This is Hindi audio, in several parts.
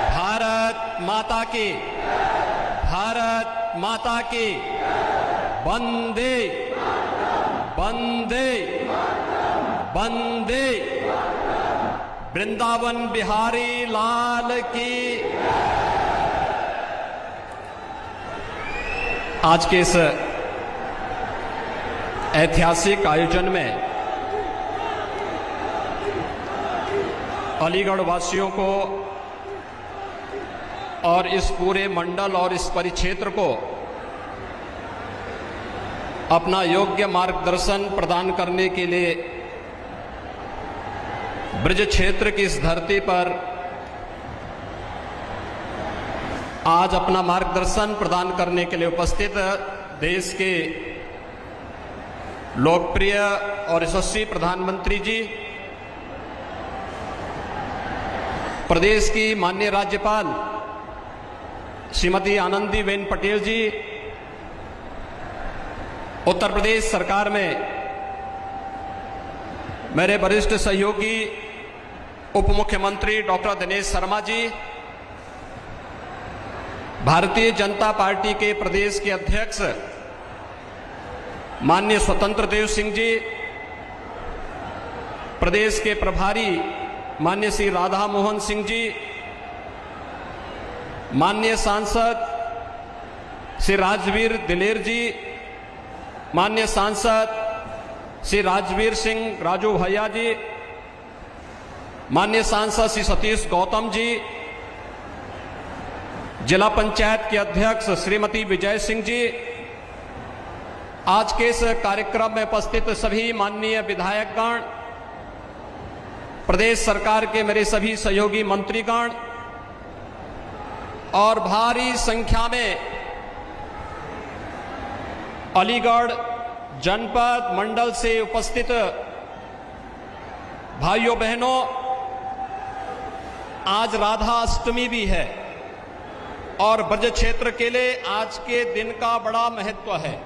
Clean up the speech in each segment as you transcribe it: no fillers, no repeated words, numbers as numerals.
भारत माता की, भारत माता की, वंदे वंदे वंदे, वृंदावन बिहारी लाल की। आज के इस ऐतिहासिक आयोजन में अलीगढ़ वासियों को और इस पूरे मंडल और इस परिक्षेत्र को अपना योग्य मार्गदर्शन प्रदान करने के लिए ब्रज क्षेत्र की इस धरती पर आज अपना मार्गदर्शन प्रदान करने के लिए उपस्थित देश के लोकप्रिय और यशस्वी प्रधानमंत्री जी, प्रदेश की माननीय राज्यपाल श्रीमती आनंदीबेन पटेल जी, उत्तर प्रदेश सरकार में मेरे वरिष्ठ सहयोगी उप मुख्यमंत्री डॉक्टर दिनेश शर्मा जी, भारतीय जनता पार्टी के प्रदेश के अध्यक्ष माननीय स्वतंत्र देव सिंह जी, प्रदेश के प्रभारी माननीय श्री राधा मोहन सिंह जी, माननीय सांसद श्री राजवीर दिलेर जी, माननीय सांसद श्री राजवीर सिंह राजू भैया जी, माननीय सांसद श्री सतीश गौतम जी, जिला पंचायत के अध्यक्ष श्रीमती विजय सिंह जी, आज के इस कार्यक्रम में उपस्थित सभी माननीय विधायकगण, प्रदेश सरकार के मेरे सभी सहयोगी मंत्रीगण और भारी संख्या में अलीगढ़ जनपद मंडल से उपस्थित भाइयों बहनों, आज राधा अष्टमी भी है और ब्रज क्षेत्र के लिए आज के दिन का बड़ा महत्व है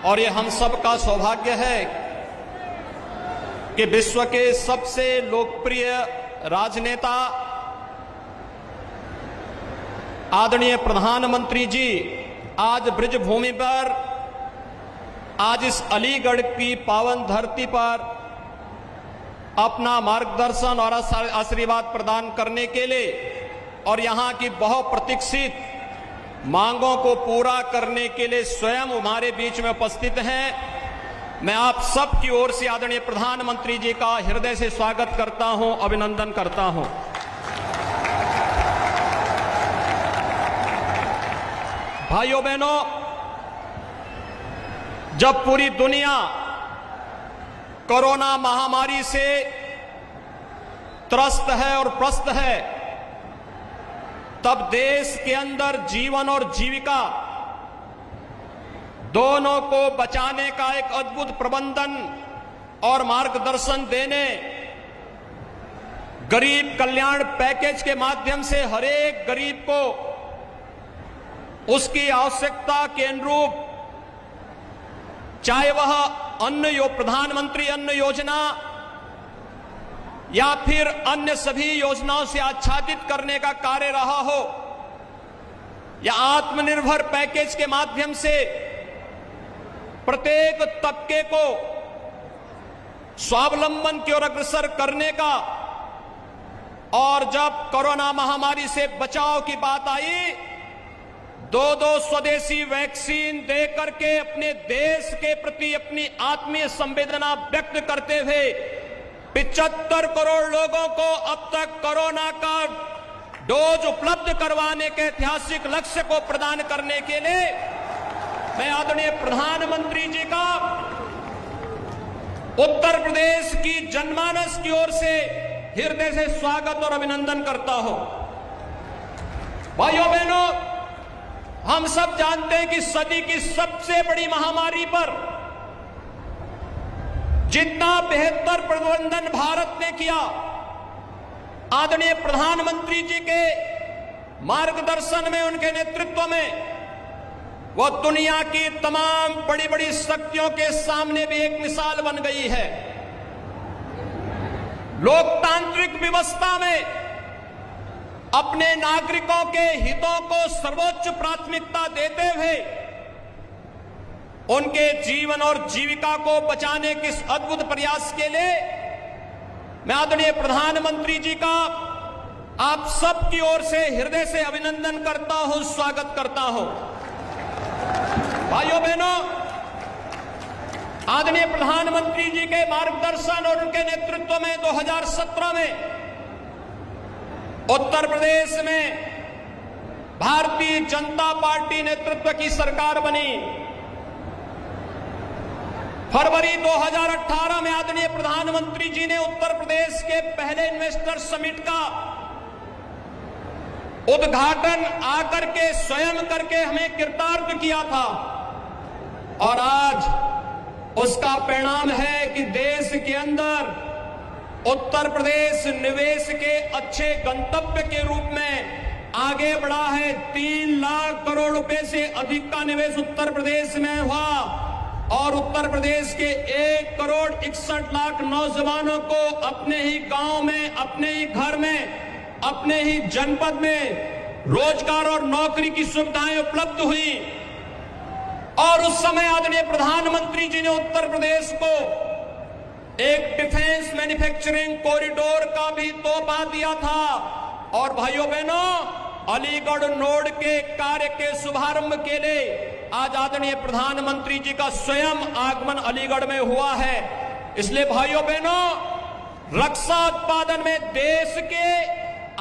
और ये हम सब का सौभाग्य है कि विश्व के सबसे लोकप्रिय राजनेता आदरणीय प्रधानमंत्री जी आज ब्रज भूमि पर, आज इस अलीगढ़ की पावन धरती पर अपना मार्गदर्शन और आशीर्वाद प्रदान करने के लिए और यहाँ की बहुप्रतीक्षित मांगों को पूरा करने के लिए स्वयं हमारे बीच में उपस्थित हैं। मैं आप सब की ओर से आदरणीय प्रधानमंत्री जी का हृदय से स्वागत करता हूं, अभिनंदन करता हूं। भाइयों बहनों, जब पूरी दुनिया कोरोना महामारी से त्रस्त है और प्रस्त है, तब देश के अंदर जीवन और जीविका दोनों को बचाने का एक अद्भुत प्रबंधन और मार्गदर्शन देने, गरीब कल्याण पैकेज के माध्यम से हर एक गरीब को उसकी आवश्यकता के अनुरूप, चाहे वह प्रधानमंत्री अन्न योजना या फिर अन्य सभी योजनाओं से आच्छादित करने का कार्य रहा हो, या आत्मनिर्भर पैकेज के माध्यम से प्रत्येक तबके को स्वावलंबन की ओर अग्रसर करने का, और जब कोरोना महामारी से बचाव की बात आई, दो स्वदेशी वैक्सीन दे करके अपने देश के प्रति अपनी आत्मीय संवेदना व्यक्त करते हुए 75 करोड़ लोगों को अब तक कोरोना का डोज उपलब्ध करवाने के ऐतिहासिक लक्ष्य को प्रदान करने के लिए मैं आदरणीय प्रधानमंत्री जी का उत्तर प्रदेश की जनमानस की ओर से हृदय से स्वागत और अभिनंदन करता हूं। भाइयों बहनों, हम सब जानते हैं कि सदी की सबसे बड़ी महामारी पर जितना बेहतर प्रबंधन भारत ने किया, आदरणीय प्रधानमंत्री जी के मार्गदर्शन में, उनके नेतृत्व में, वह दुनिया की तमाम बड़ी बड़ी शक्तियों के सामने भी एक मिसाल बन गई है। लोकतांत्रिक व्यवस्था में अपने नागरिकों के हितों को सर्वोच्च प्राथमिकता देते हुए उनके जीवन और जीविका को बचाने के इस अद्भुत प्रयास के लिए मैं आदरणीय प्रधानमंत्री जी का आप सबकी ओर से हृदय से अभिनंदन करता हूं, स्वागत करता हूं। भाइयों बहनों, आदरणीय प्रधानमंत्री जी के मार्गदर्शन और उनके नेतृत्व में 2017 में उत्तर प्रदेश में भारतीय जनता पार्टी नेतृत्व की सरकार बनी। फरवरी 2018 में आदरणीय प्रधानमंत्री जी ने उत्तर प्रदेश के पहले इन्वेस्टर समिट का उद्घाटन आकर के स्वयं करके हमें कृतार्थ किया था और आज उसका परिणाम है कि देश के अंदर उत्तर प्रदेश निवेश के अच्छे गंतव्य के रूप में आगे बढ़ा है। 3 लाख करोड़ रुपए से अधिक का निवेश उत्तर प्रदेश में हुआ और उत्तर प्रदेश के 1 करोड़ 61 लाख नौजवानों को अपने ही गांव में, अपने ही घर में, अपने ही जनपद में रोजगार और नौकरी की सुविधाएं उपलब्ध हुई। और उस समय आदरणीय प्रधानमंत्री जी ने उत्तर प्रदेश को एक डिफेंस मैन्युफैक्चरिंग कॉरिडोर का भी तोहफा दिया था। और भाइयों बहनों, अलीगढ़ नोड के कार्य के शुभारंभ के लिए आज आदरणीय प्रधानमंत्री जी का स्वयं आगमन अलीगढ़ में हुआ है। इसलिए भाइयों बहनों, रक्षा उत्पादन में देश के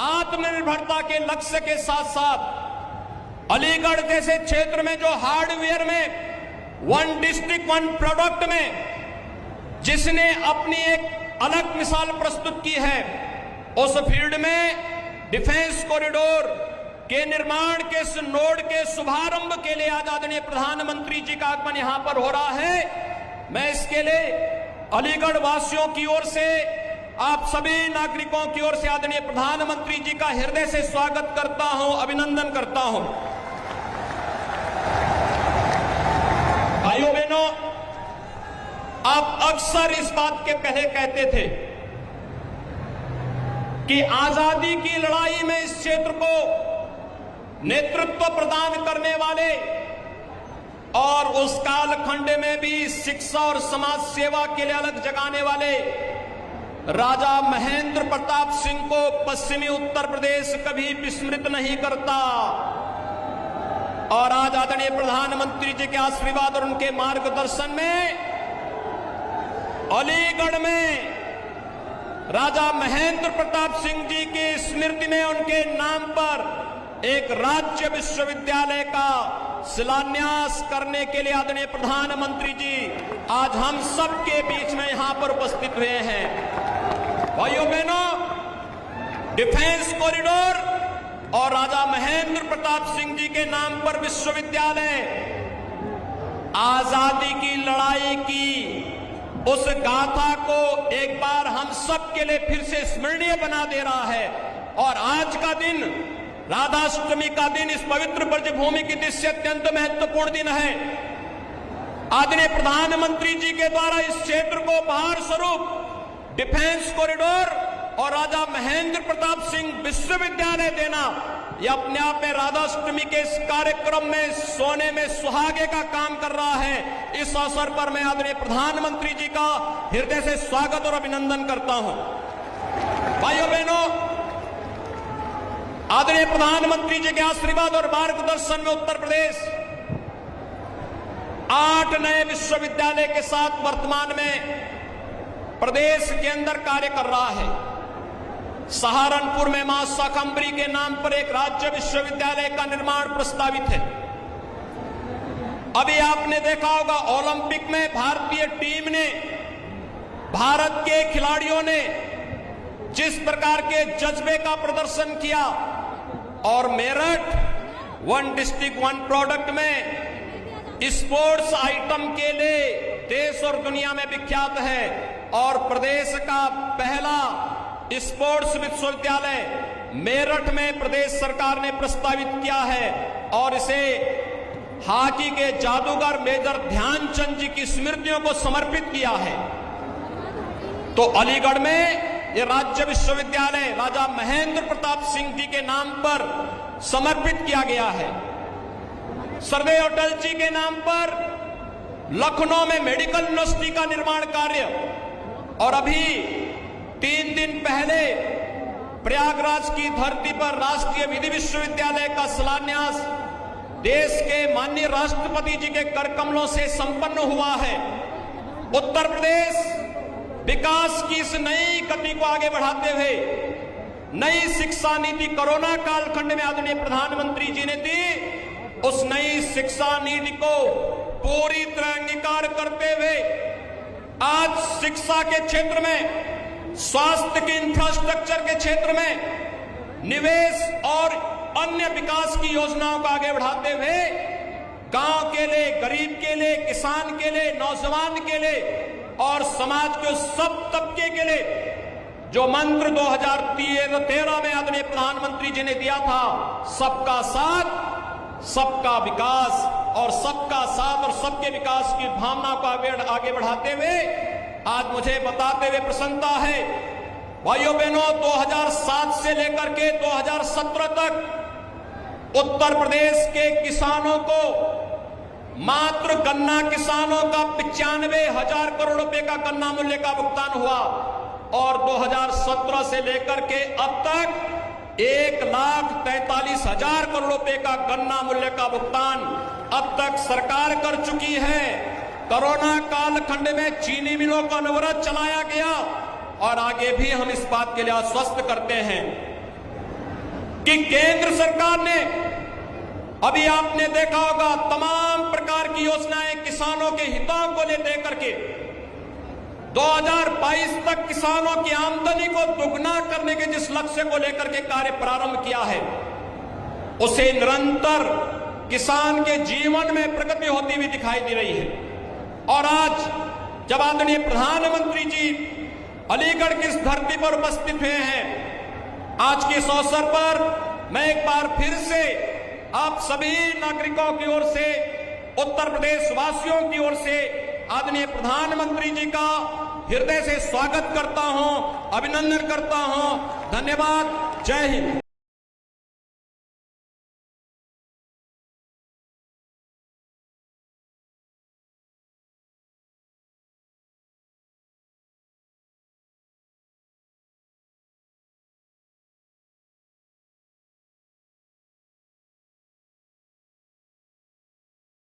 आत्मनिर्भरता के लक्ष्य के साथ साथ अलीगढ़ जैसे क्षेत्र में जो हार्डवेयर में 1 डिस्ट्रिक्ट 1 प्रोडक्ट में जिसने अपनी एक अलग मिसाल प्रस्तुत की है, उस फील्ड में डिफेंस कॉरिडोर के निर्माण के इस नोड के शुभारंभ के लिए आज आदरणीय प्रधानमंत्री जी का आगमन यहां पर हो रहा है। मैं इसके लिए अलीगढ़ वासियों की ओर से, आप सभी नागरिकों की ओर से आदरणीय प्रधानमंत्री जी का हृदय से स्वागत करता हूं, अभिनंदन करता हूं। भाइयों बहनों, आप अक्सर इस बात के पहले कहते थे कि आजादी की लड़ाई में इस क्षेत्र को नेतृत्व प्रदान करने वाले और उस कालखंड में भी शिक्षा और समाज सेवा के लिए अलग जगाने वाले राजा महेंद्र प्रताप सिंह को पश्चिमी उत्तर प्रदेश कभी विस्मृत नहीं करता। और आज आदरणीय प्रधानमंत्री जी के आशीर्वाद और उनके मार्गदर्शन में अलीगढ़ में राजा महेंद्र प्रताप सिंह जी की स्मृति में उनके नाम पर एक राज्य विश्वविद्यालय का शिलान्यास करने के लिए आदरणीय प्रधानमंत्री जी आज हम सबके बीच में यहां पर उपस्थित हुए हैं। भाइयों बहनों, डिफेंस कॉरिडोर और राजा महेंद्र प्रताप सिंह जी के नाम पर विश्वविद्यालय आजादी की लड़ाई की उस गाथा को एक बार हम सब के लिए फिर से स्मरणीय बना दे रहा है। और आज का दिन, राधाष्टमी का दिन, इस पवित्र ब्रजभूमि की दृष्टि अत्यंत महत्वपूर्ण दिन है। आदरणीय प्रधानमंत्री जी के द्वारा इस क्षेत्र को उपहार स्वरूप डिफेंस कॉरिडोर और राजा महेंद्र प्रताप सिंह विश्वविद्यालय देना, यह अपने आप में राधाष्टमी के इस कार्यक्रम में सोने में सुहागे का काम कर रहा है। इस अवसर पर मैं आदरणीय प्रधानमंत्री जी का हृदय से स्वागत और अभिनंदन करता हूं। भाइयों बहनों, आदरणीय प्रधानमंत्री जी के आशीर्वाद और मार्गदर्शन में उत्तर प्रदेश 8 नए विश्वविद्यालय के साथ वर्तमान में प्रदेश के अंदर कार्य कर रहा है। सहारनपुर में मां शाकंभरी के नाम पर एक राज्य विश्वविद्यालय का निर्माण प्रस्तावित है। अभी आपने देखा होगा ओलंपिक में भारतीय टीम ने, भारत के खिलाड़ियों ने जिस प्रकार के जज्बे का प्रदर्शन किया और मेरठ 1 डिस्ट्रिक्ट 1 प्रोडक्ट में स्पोर्ट्स आइटम के लिए देश और दुनिया में विख्यात है। और प्रदेश का पहला स्पोर्ट्स विश्वविद्यालय मेरठ में प्रदेश सरकार ने प्रस्तावित किया है और इसे हॉकी के जादूगर मेजर ध्यानचंद जी की स्मृतियों को समर्पित किया है। तो अलीगढ़ में ये राज्य विश्वविद्यालय राजा महेंद्र प्रताप सिंह जी के नाम पर समर्पित किया गया है। सरदेव अटल जी के नाम पर लखनऊ में मेडिकल यूनिवर्सिटी का निर्माण कार्य, और अभी 3 दिन पहले प्रयागराज की धरती पर राष्ट्रीय विधि विश्वविद्यालय का शिलान्यास देश के माननीय राष्ट्रपति जी के कर कमलों से संपन्न हुआ है। उत्तर प्रदेश विकास की इस नई गति को आगे बढ़ाते हुए नई शिक्षा नीति कोरोना कालखंड में आदरणीय प्रधानमंत्री जी ने दी, उस नई शिक्षा नीति को पूरी तरह अंगीकार करते हुए आज शिक्षा के क्षेत्र में, स्वास्थ्य के इंफ्रास्ट्रक्चर के क्षेत्र में निवेश और अन्य विकास की योजनाओं को आगे बढ़ाते हुए गांव के लिए, गरीब के लिए, किसान के लिए, नौजवान के लिए और समाज के सब तबके के लिए जो मंत्र 2013 में आदरणीय प्रधानमंत्री जी ने दिया था, सबका साथ सबका विकास, और सबका साथ और सबके विकास की भावना को आगे बढ़ाते हुए आज मुझे बताते हुए प्रसन्नता है, भाइयों बहनों, 2007 से लेकर के 2017 तक उत्तर प्रदेश के किसानों को मात्र गन्ना किसानों का 95,000 करोड़ रुपए का गन्ना मूल्य का भुगतान हुआ, और 2017 से लेकर के अब तक 1,43,000 करोड़ रुपए का गन्ना मूल्य का भुगतान अब तक सरकार कर चुकी है। कोरोना कालखंड में चीनी मिलों का अनवरत चलाया गया, और आगे भी हम इस बात के लिए आश्वस्त करते हैं कि केंद्र सरकार ने, अभी आपने देखा होगा, तमाम प्रकार की योजनाएं किसानों के हितों को लेकर के 2022 तक किसानों की आमदनी को दुगना करने के जिस लक्ष्य को लेकर के कार्य प्रारंभ किया है, उसे निरंतर किसान के जीवन में प्रगति होती हुई दिखाई दे रही है। और आज जब आदरणीय प्रधानमंत्री जी अलीगढ़ की इस धरती पर उपस्थित हुए हैं, आज के इस अवसर पर मैं एक बार फिर से आप सभी नागरिकों की ओर से, उत्तर प्रदेश वासियों की ओर से आदरणीय प्रधानमंत्री जी का हृदय से स्वागत करता हूं, अभिनंदन करता हूं। धन्यवाद। जय हिंद।